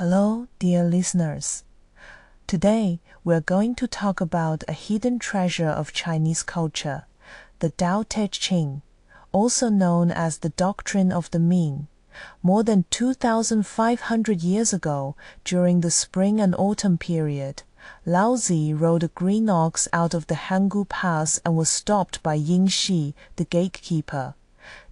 Hello, dear listeners. Today, we're going to talk about a hidden treasure of Chinese culture, the Tao Te Ching, also known as the Doctrine of the Mean. More than 2,500 years ago, during the spring and autumn period, Lao Tzu rode a green ox out of the Hangu Pass and was stopped by Yin Shi, the gatekeeper.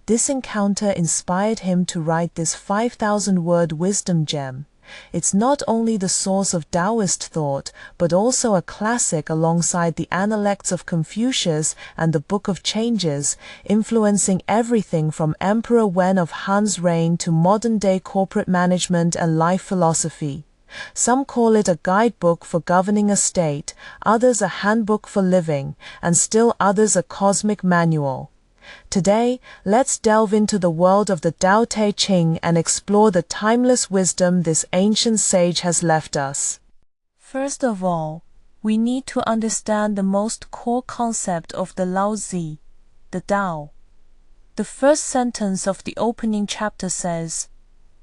This encounter inspired him to write this 5,000-word wisdom gem. It's not only the source of Taoist thought, but also a classic alongside the Analects of Confucius and the Book of Changes, influencing everything from Emperor Wen of Han's reign to modern-day corporate management and life philosophy. Some call it a guidebook for governing a state, others a handbook for living, and still others a cosmic manual. Today, let's delve into the world of the Tao Te Ching and explore the timeless wisdom this ancient sage has left us. First of all, we need to understand the most core concept of the Lao Tzu, the Tao. The first sentence of the opening chapter says,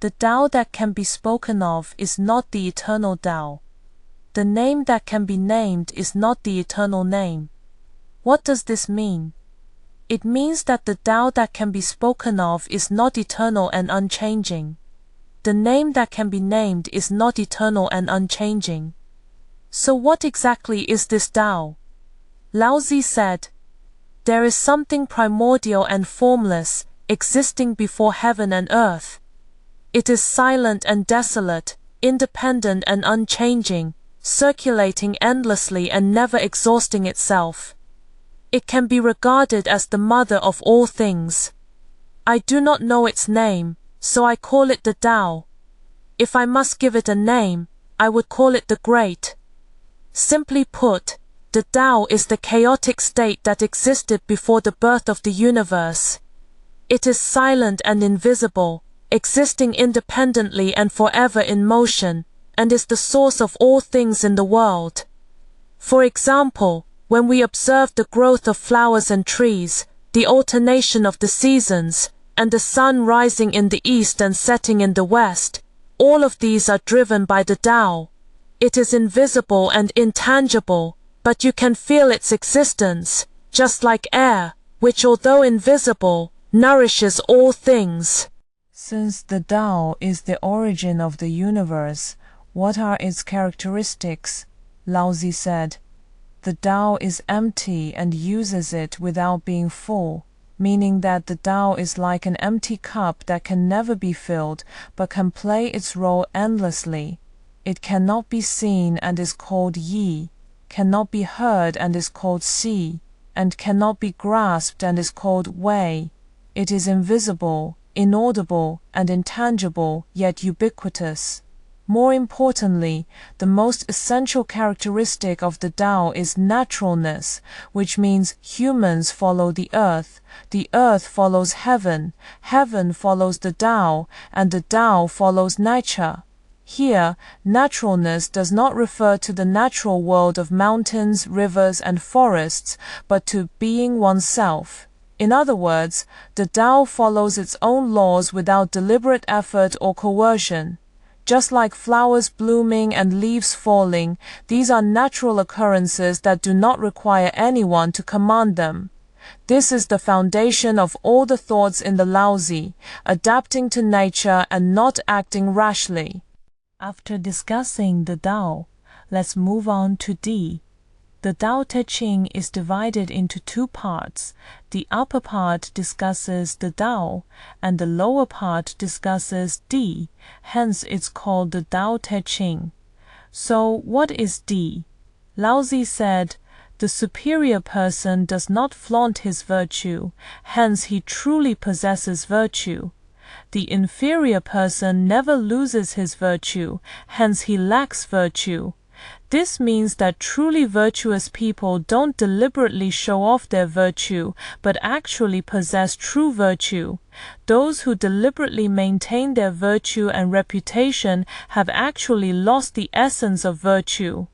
"The Tao that can be spoken of is not the eternal Tao. The name that can be named is not the eternal name." What does this mean? It means that the Tao that can be spoken of is not eternal and unchanging. The name that can be named is not eternal and unchanging. So what exactly is this Tao? Lao Tzu said, "There is something primordial and formless, existing before heaven and earth. It is silent and desolate, independent and unchanging, circulating endlessly and never exhausting itself. It can be regarded as the mother of all things. I do not know its name, so I call it the Tao. If I must give it a name, I would call it the Great. Simply put, the Tao is the chaotic state that existed before the birth of the universe. It is silent and invisible, existing independently and forever in motion, and is the source of all things in the world. For example, when we observe the growth of flowers and trees, the alternation of the seasons, and the sun rising in the east and setting in the west, all of these are driven by the Tao. It is invisible and intangible, but you can feel its existence, just like air, which although invisible, nourishes all things." Since the Tao is the origin of the universe, what are its characteristics? Lao Tzu said, "The Tao is empty and uses it without being full," meaning that the Tao is like an empty cup that can never be filled, but can play its role endlessly. It cannot be seen and is called Yi, cannot be heard and is called Si, and cannot be grasped and is called Wei. It is invisible, inaudible, and intangible, yet ubiquitous. More importantly, the most essential characteristic of the Tao is naturalness, which means humans follow the earth follows heaven follows the Tao, and the Tao follows nature. Here, naturalness does not refer to the natural world of mountains, rivers, and forests, but to being oneself. In other words, the Tao follows its own laws without deliberate effort or coercion. Just like flowers blooming and leaves falling, these are natural occurrences that do not require anyone to command them. This is the foundation of all the thoughts in the Lao Tzu, adapting to nature and not acting rashly. After discussing the Tao, let's move on to Di. The Tao Te Ching is divided into two parts. The upper part discusses the Tao, and the lower part discusses Di, hence it's called the Tao Te Ching. So what is Di? Lao Tzu said, "The superior person does not flaunt his virtue, hence he truly possesses virtue. The inferior person never loses his virtue, hence he lacks virtue. This means that truly virtuous people don't deliberately show off their virtue, but actually possess true virtue. Those who deliberately maintain their virtue and reputation have actually lost the essence of virtue.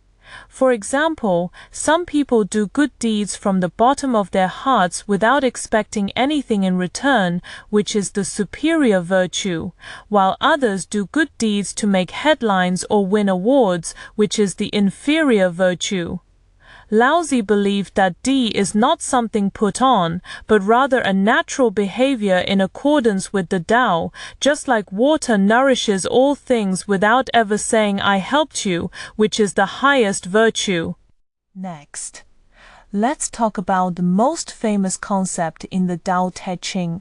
For example, some people do good deeds from the bottom of their hearts without expecting anything in return, which is the superior virtue, while others do good deeds to make headlines or win awards, which is the inferior virtue. Lao Tzu believed that D is not something put on, but rather a natural behavior in accordance with the Tao, just like water nourishes all things without ever saying I helped you, which is the highest virtue. Next, let's talk about the most famous concept in the Tao Te Ching,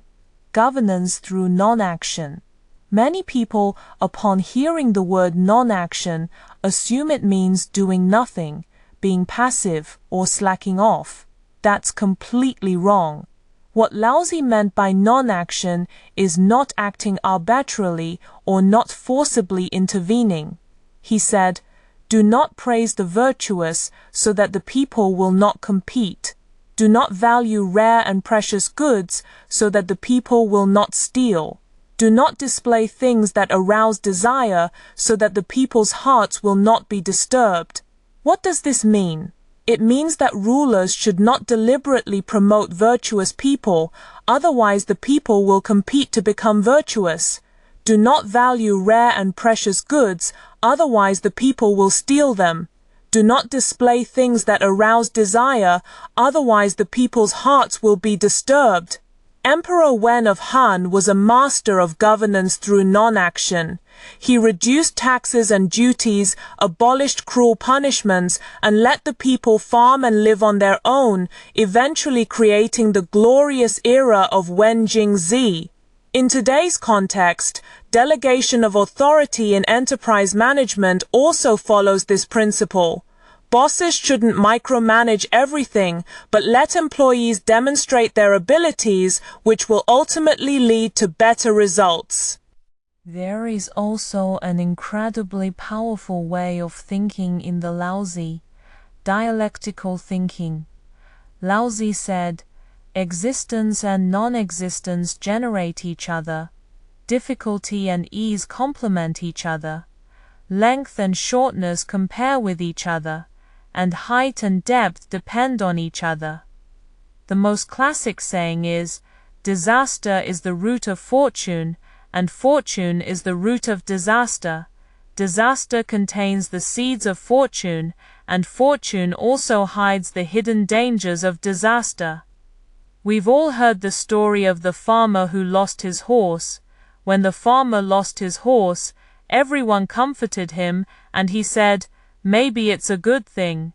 governance through non-action. Many people, upon hearing the word non-action, assume it means doing nothing, being passive or slacking off. That's completely wrong. What Lao Tzu meant by non-action is not acting arbitrarily or not forcibly intervening. He said, "Do not praise the virtuous so that the people will not compete. Do not value rare and precious goods so that the people will not steal. Do not display things that arouse desire so that the people's hearts will not be disturbed." What does this mean? It means that rulers should not deliberately promote virtuous people, otherwise the people will compete to become virtuous. Do not value rare and precious goods, otherwise the people will steal them. Do not display things that arouse desire, otherwise the people's hearts will be disturbed. Emperor Wen of Han was a master of governance through non-action. He reduced taxes and duties, abolished cruel punishments, and let the people farm and live on their own, eventually creating the glorious era of Wen Jingzi. In today's context, delegation of authority in enterprise management also follows this principle. Bosses shouldn't micromanage everything, but let employees demonstrate their abilities, which will ultimately lead to better results. There is also an incredibly powerful way of thinking in the Lao Tzu, dialectical thinking. Lao Tzu said, "Existence and non-existence generate each other. Difficulty and ease complement each other. Length and shortness compare with each other, and height and depth depend on each other." The most classic saying is, "Disaster is the root of fortune, and fortune is the root of disaster. Disaster contains the seeds of fortune, and fortune also hides the hidden dangers of disaster." We've all heard the story of the farmer who lost his horse. When the farmer lost his horse, everyone comforted him, and he said, "Maybe it's a good thing."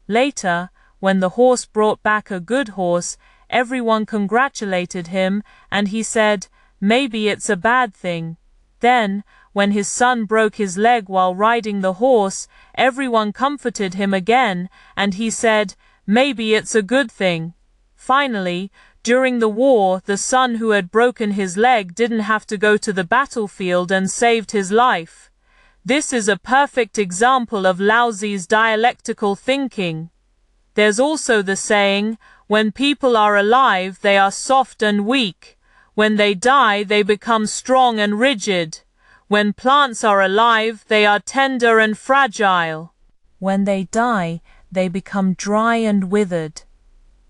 Later, when the horse brought back a good horse, everyone congratulated him, and he said, "Maybe it's a bad thing." Then, when his son broke his leg while riding the horse, everyone comforted him again, and he said, "Maybe it's a good thing." Finally, during the war, the son who had broken his leg didn't have to go to the battlefield and saved his life. This is a perfect example of Lao Tzu's dialectical thinking. There's also the saying, "When people are alive, they are soft and weak. When they die, they become strong and rigid. When plants are alive, they are tender and fragile. When they die, they become dry and withered."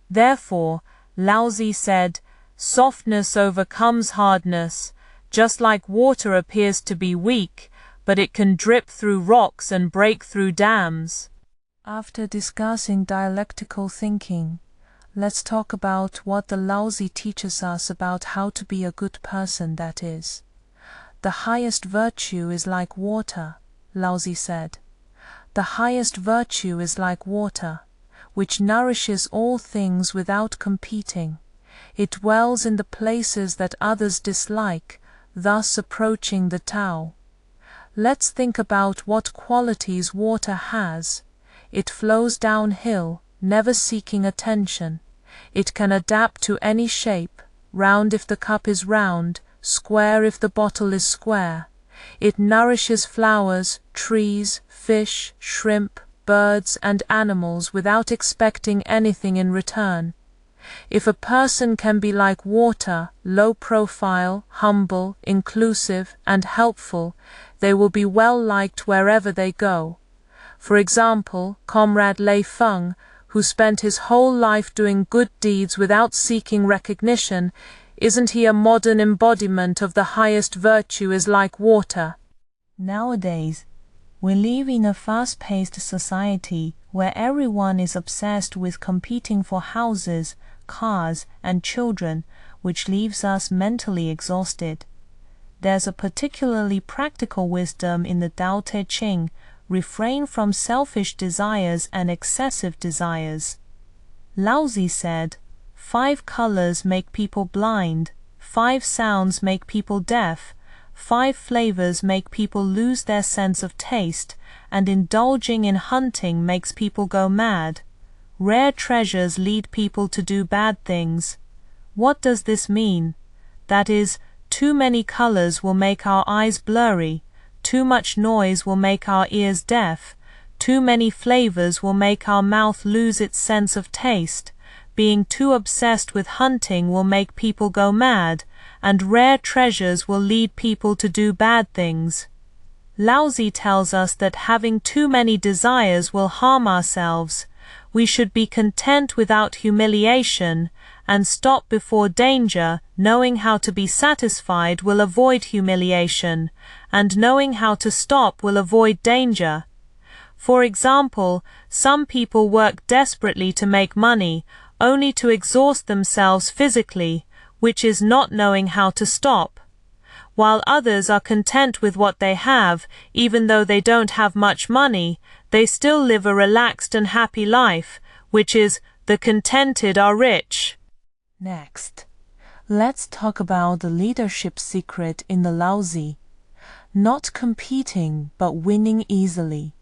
Therefore, Lao Tzu said, "Softness overcomes hardness, just like water appears to be weak, but it can drip through rocks and break through dams." After discussing dialectical thinking, let's talk about what the Lao Tzu teaches us about how to be a good person, that is. The highest virtue is like water, Lao Tzu said. The highest virtue is like water, which nourishes all things without competing. It dwells in the places that others dislike, thus approaching the Tao. Let's think about what qualities water has. It flows downhill, never seeking attention. It can adapt to any shape, round if the cup is round, square if the bottle is square. It nourishes flowers, trees, fish, shrimp, birds, and animals without expecting anything in return. If a person can be like water, low profile, humble, inclusive, and helpful, they will be well liked wherever they go. For example, Comrade Lei Feng, who spent his whole life doing good deeds without seeking recognition, isn't he a modern embodiment of the highest virtue is like water? Nowadays, we live in a fast-paced society where everyone is obsessed with competing for houses, cars, and children, which leaves us mentally exhausted. There's a particularly practical wisdom in the Tao Te Ching: refrain from selfish desires and excessive desires. Lao Tzu said, 5 colors make people blind, 5 sounds make people deaf, 5 flavors make people lose their sense of taste, and indulging in hunting makes people go mad. Rare treasures lead people to do bad things. What does this mean? That is, too many colors will make our eyes blurry, too much noise will make our ears deaf, too many flavors will make our mouth lose its sense of taste, being too obsessed with hunting will make people go mad, and rare treasures will lead people to do bad things. Lao Tzu tells us that having too many desires will harm ourselves. We should be content without humiliation, and stop before danger. Knowing how to be satisfied will avoid humiliation, and knowing how to stop will avoid danger. For example, some people work desperately to make money, only to exhaust themselves physically, which is not knowing how to stop. While others are content with what they have, even though they don't have much money, they still live a relaxed and happy life, which is, the contented are rich. Next, let's talk about the leadership secret in the Lao Tzu. Not competing, but winning easily.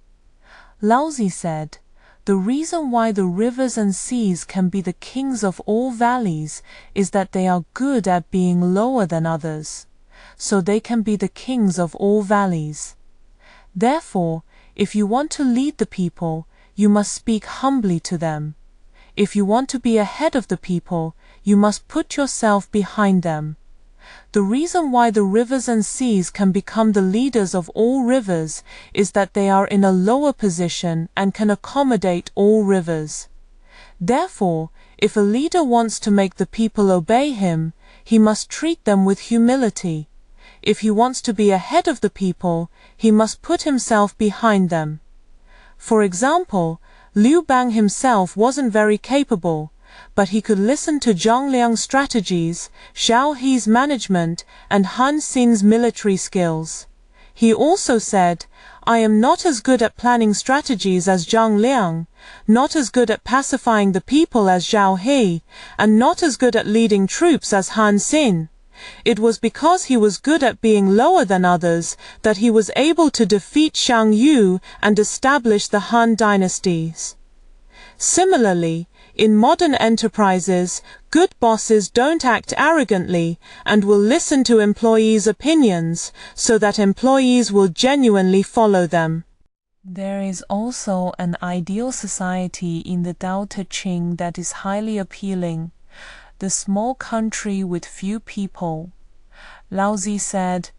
Lao Tzu said, the reason why the rivers and seas can be the kings of all valleys is that they are good at being lower than others, so they can be the kings of all valleys. Therefore, if you want to lead the people, you must speak humbly to them. If you want to be ahead of the people, you must put yourself behind them. The reason why the rivers and seas can become the leaders of all rivers is that they are in a lower position and can accommodate all rivers. Therefore, if a leader wants to make the people obey him, he must treat them with humility. If he wants to be ahead of the people, he must put himself behind them. For example, Liu Bang himself wasn't very capable, but he could listen to Zhang Liang's strategies, Zhao He's management, and Han Xin's military skills. He also said, I am not as good at planning strategies as Zhang Liang, not as good at pacifying the people as Zhao He, and not as good at leading troops as Han Xin. It was because he was good at being lower than others that he was able to defeat Xiang Yu and establish the Han dynasties. Similarly, in modern enterprises, good bosses don't act arrogantly and will listen to employees' opinions so that employees will genuinely follow them. There is also an ideal society in the Tao Te Ching that is highly appealing: the small country with few people. Lao Tzu said,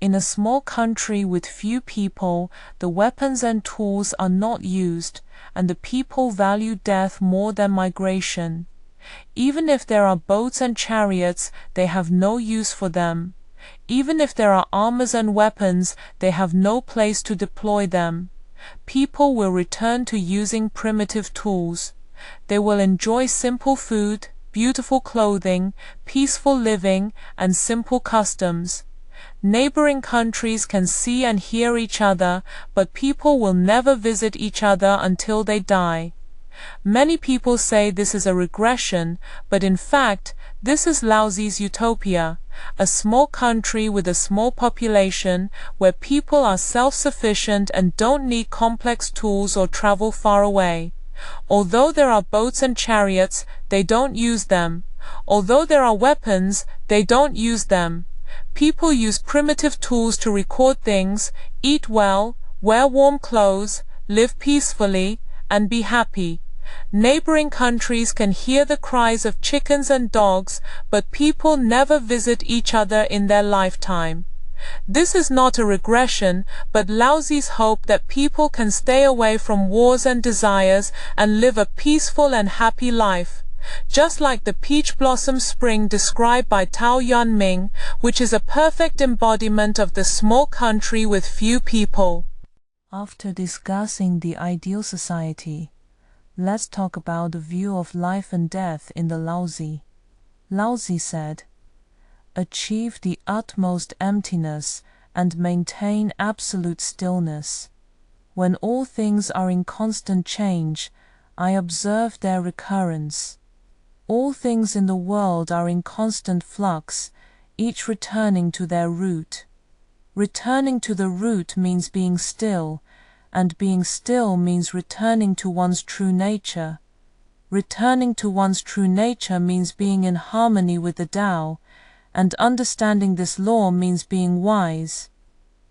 in a small country with few people, the weapons and tools are not used, and the people value death more than migration. Even if there are boats and chariots, they have no use for them. Even if there are armors and weapons, they have no place to deploy them. People will return to using primitive tools. They will enjoy simple food, beautiful clothing, peaceful living, and simple customs. Neighboring countries can see and hear each other, but people will never visit each other until they die. Many people say this is a regression, but in fact, this is Lao Tzu's utopia, a small country with a small population where people are self-sufficient and don't need complex tools or travel far away. Although there are boats and chariots, they don't use them. Although there are weapons, they don't use them. People use primitive tools to record things, eat well, wear warm clothes, live peacefully, and be happy. Neighboring countries can hear the cries of chickens and dogs, but people never visit each other in their lifetime. This is not a regression, but Lao Tzu's hope that people can stay away from wars and desires and live a peaceful and happy life. Just like the peach blossom spring described by Tao Yunming, which is a perfect embodiment of the small country with few people. After discussing the ideal society, let's talk about the view of life and death in the Lao Tzu. Lao Tzu said, "Achieve the utmost emptiness and maintain absolute stillness. When all things are in constant change, I observe their recurrence. All things in the world are in constant flux, each returning to their root. Returning to the root means being still, and being still means returning to one's true nature. Returning to one's true nature means being in harmony with the Tao, and understanding this law means being wise.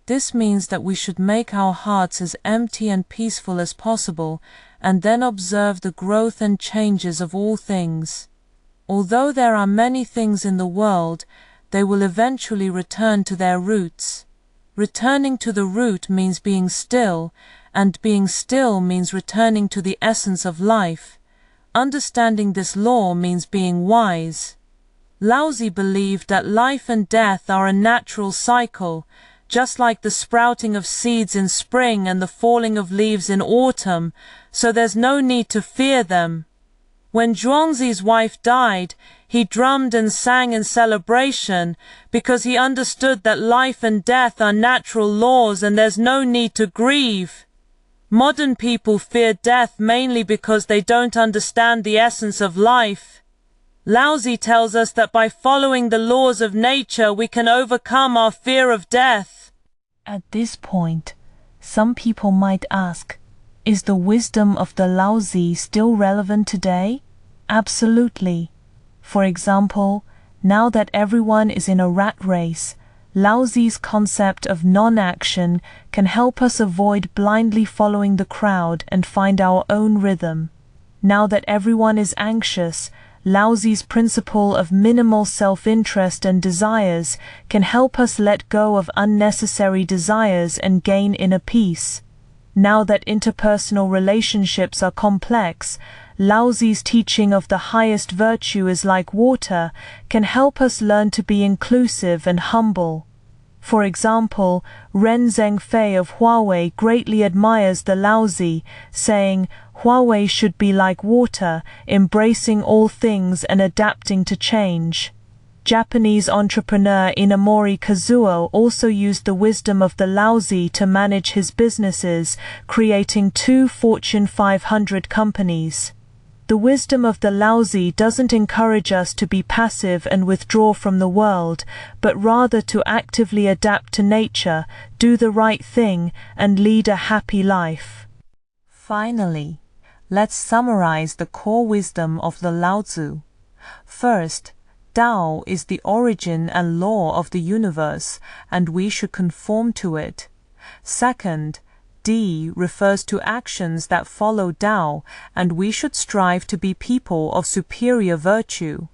This means that we should make our hearts as empty and peaceful as possible, and then observe the growth and changes of all things. Although there are many things in the world, they will eventually return to their roots. Returning to the root means being still, and being still means returning to the essence of life. Understanding this law means being wise." Lao Tzu believed that life and death are a natural cycle, just like the sprouting of seeds in spring and the falling of leaves in autumn, so there's no need to fear them. When Zhuangzi's wife died, he drummed and sang in celebration because he understood that life and death are natural laws and there's no need to grieve. Modern people fear death mainly because they don't understand the essence of life. Lao Tzu tells us that by following the laws of nature we can overcome our fear of death. At this point, some people might ask, is the wisdom of the Lao Tzu still relevant today? Absolutely. For example, now that everyone is in a rat race, Lao Tzu's concept of non-action can help us avoid blindly following the crowd and find our own rhythm. Now that everyone is anxious, Lao Tzu's principle of minimal self-interest and desires can help us let go of unnecessary desires and gain inner peace. Now that interpersonal relationships are complex, Lao Tzu's teaching of the highest virtue is like water can help us learn to be inclusive and humble. For example, Ren Zhengfei of Huawei greatly admires the Lao Tzu, saying, "Huawei should be like water, embracing all things and adapting to change." Japanese entrepreneur Inamori Kazuo also used the wisdom of the Lao Tzu to manage his businesses, creating 2 Fortune 500 companies. The wisdom of the Lao Tzu doesn't encourage us to be passive and withdraw from the world, but rather to actively adapt to nature, do the right thing, and lead a happy life. Finally, let's summarize the core wisdom of the Lao Tzu. First, Tao is the origin and law of the universe, and we should conform to it. Second, D refers to actions that follow Tao, and we should strive to be people of superior virtue.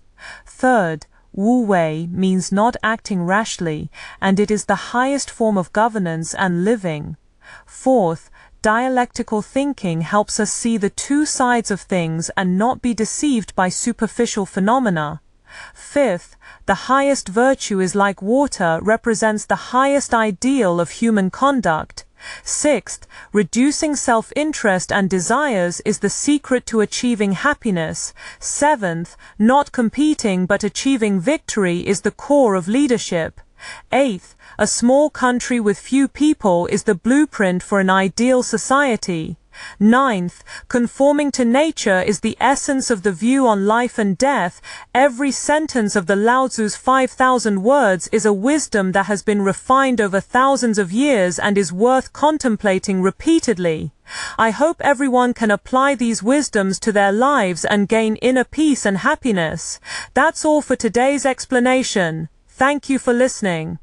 Third, Wu Wei means not acting rashly, and it is the highest form of governance and living. Fourth, dialectical thinking helps us see the two sides of things and not be deceived by superficial phenomena. Fifth, the highest virtue is like water, represents the highest ideal of human conduct. Sixth, reducing self-interest and desires is the secret to achieving happiness. Seventh, not competing but achieving victory is the core of leadership. Eighth, a small country with few people is the blueprint for an ideal society. Ninth, conforming to nature is the essence of the view on life and death. Every sentence of the Lao Tzu's 5,000 words is a wisdom that has been refined over thousands of years and is worth contemplating repeatedly. I hope everyone can apply these wisdoms to their lives and gain inner peace and happiness. That's all for today's explanation. Thank you for listening.